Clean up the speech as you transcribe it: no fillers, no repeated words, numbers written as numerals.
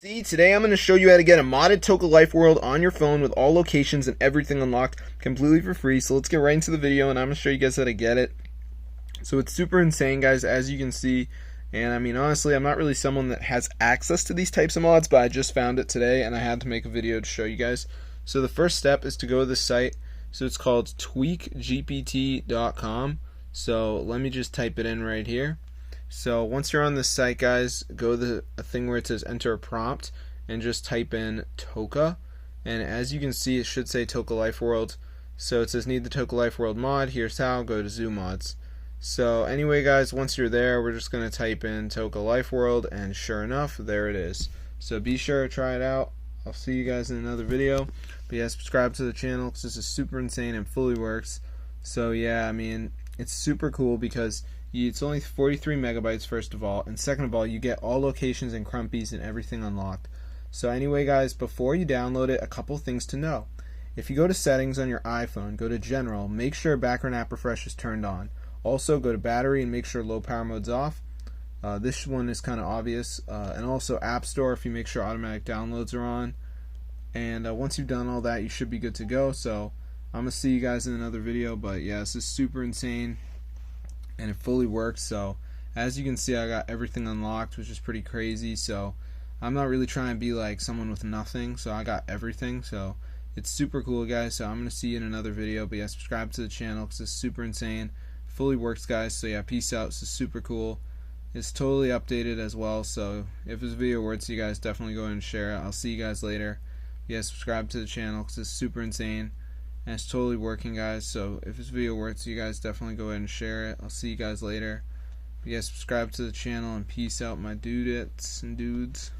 Today I'm going to show you how to get a modded Toca Life World on your phone with all locations and everything unlocked completely for free. So let's get right into the video and I'm going to show you guys how to get it. So it's super insane, guys, as you can see. And I mean, honestly, I'm not really someone that has access to these types of mods, but I just found it today and I had to make a video to show you guys. So the first step is to go to the site. So it's called tweakgpt.com. So let me just type it in right here. So once you're on this site, guys, go to a thing where it says enter a prompt and just type in Toca. And as you can see, it should say Toca Life World. So it says need the Toca Life World mod. Here's how. Go to Zoo Mods. So anyway, guys, once you're there, we're just going to type in Toca Life World, and sure enough, there it is. So be sure to try it out. I'll see you guys in another video. But yeah, subscribe to the channel because this is super insane and fully works. So yeah, I mean, it's super cool because it's only 43 megabytes first of all, and second of all, you get all locations and crumpies and everything unlocked. So anyway, guys, before you download it, a couple things to know. If you go to settings on your iPhone, go to general, make sure background app refresh is turned on. Also go to battery and make sure low power mode's off. This one is kind of obvious. And also App Store, if you make sure automatic downloads are on. And once you've done all that, you should be good to go. So I'm going to see you guys in another video, but yeah, this is super insane and it fully works. So as you can see, I got everything unlocked, which is pretty crazy. So I'm not really trying to be like someone with nothing, so I got everything. So it's super cool, guys. So I'm going to see you in another video, but yeah, subscribe to the channel because it's super insane. Fully works, guys. So yeah, peace out. This is super cool. It's totally updated as well, so if this video works, you guys definitely go ahead and share it. I'll see you guys later. Yeah, subscribe to the channel because it's super insane and it's totally working, guys. So if this video works, you guys definitely go ahead and share it. I'll see you guys later. Yeah, subscribe to the channel and peace out, my dudettes and dudes.